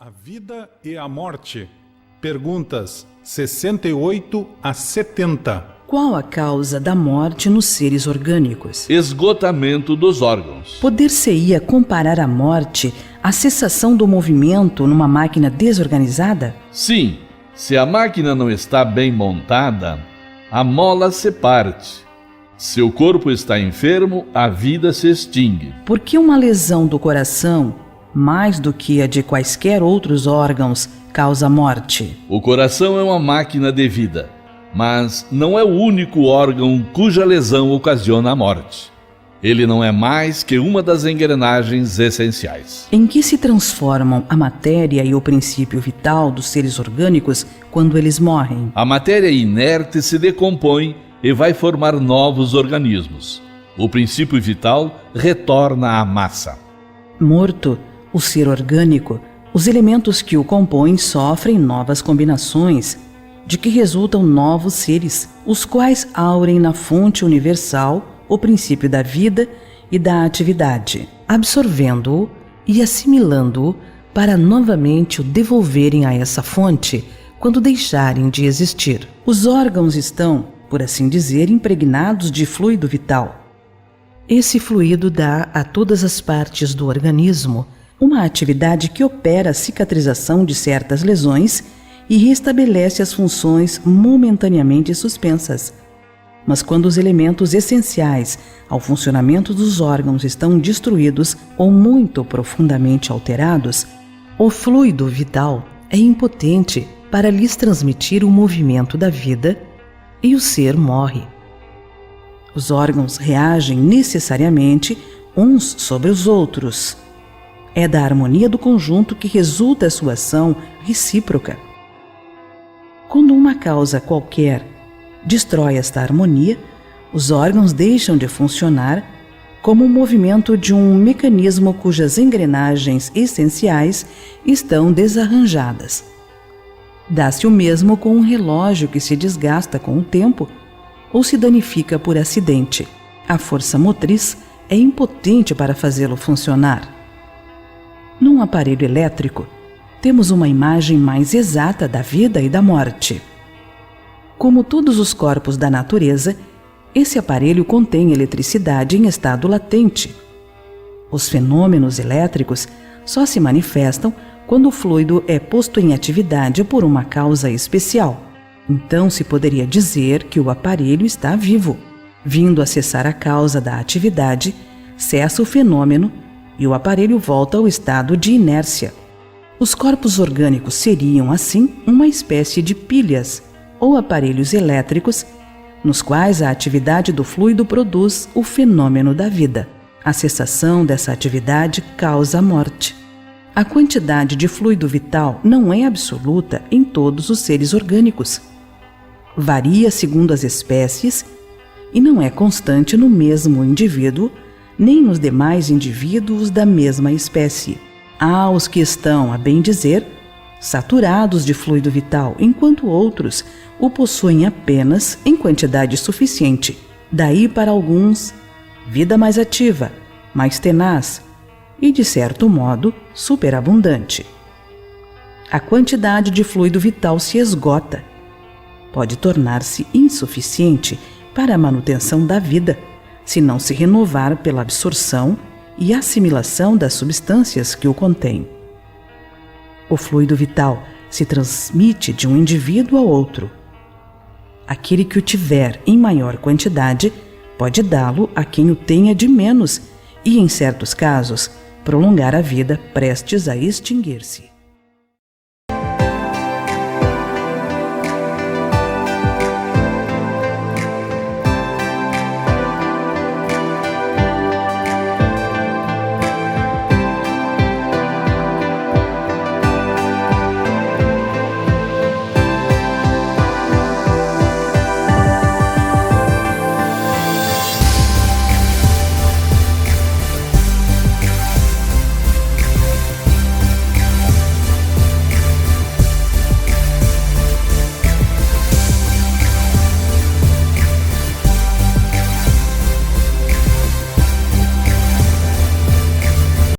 A vida e a morte. Perguntas 68 a 70. Qual a causa da morte nos seres orgânicos? Esgotamento dos órgãos. Poder-se-ia comparar a morte à cessação do movimento numa máquina desorganizada? Sim, se a máquina não está bem montada, a mola se parte. Se o corpo está enfermo, a vida se extingue. Por que uma lesão do coração, mais do que a de quaisquer outros órgãos, causa morte? O coração é uma máquina de vida, mas não é o único órgão cuja lesão ocasiona a morte. Ele não é mais que uma das engrenagens essenciais. Em que se transformam a matéria e o princípio vital dos seres orgânicos quando eles morrem? A matéria inerte se decompõe e vai formar novos organismos. O princípio vital retorna à massa. Morto, o ser orgânico, os elementos que o compõem sofrem novas combinações, de que resultam novos seres, os quais aurem na fonte universal o princípio da vida e da atividade, absorvendo-o e assimilando-o para novamente o devolverem a essa fonte quando deixarem de existir. Os órgãos estão, por assim dizer, impregnados de fluido vital. Esse fluido dá a todas as partes do organismo uma atividade que opera a cicatrização de certas lesões e restabelece as funções momentaneamente suspensas. Mas quando os elementos essenciais ao funcionamento dos órgãos estão destruídos ou muito profundamente alterados, o fluido vital é impotente para lhes transmitir o movimento da vida e o ser morre. Os órgãos reagem necessariamente uns sobre os outros. É da harmonia do conjunto que resulta a sua ação recíproca. Quando uma causa qualquer destrói esta harmonia, os órgãos deixam de funcionar como o movimento de um mecanismo cujas engrenagens essenciais estão desarranjadas. Dá-se o mesmo com um relógio que se desgasta com o tempo ou se danifica por acidente. A força motriz é impotente para fazê-lo funcionar. Num aparelho elétrico, temos uma imagem mais exata da vida e da morte. Como todos os corpos da natureza, esse aparelho contém eletricidade em estado latente. Os fenômenos elétricos só se manifestam quando o fluido é posto em atividade por uma causa especial. Então se poderia dizer que o aparelho está vivo. Vindo a cessar a causa da atividade, cessa o fenômeno e o aparelho volta ao estado de inércia. Os corpos orgânicos seriam, assim, uma espécie de pilhas ou aparelhos elétricos nos quais a atividade do fluido produz o fenômeno da vida. A cessação dessa atividade causa a morte. A quantidade de fluido vital não é absoluta em todos os seres orgânicos. Varia segundo as espécies e não é constante no mesmo indivíduo, nem nos demais indivíduos da mesma espécie. Há os que estão, a bem dizer, saturados de fluido vital, enquanto outros o possuem apenas em quantidade suficiente. Daí para alguns, vida mais ativa, mais tenaz e, de certo modo, superabundante. A quantidade de fluido vital se esgota. Pode tornar-se insuficiente para a manutenção da vida, se não se renovar pela absorção e assimilação das substâncias que o contêm. O fluido vital se transmite de um indivíduo a outro. Aquele que o tiver em maior quantidade pode dá-lo a quem o tenha de menos e, em certos casos, prolongar a vida prestes a extinguir-se.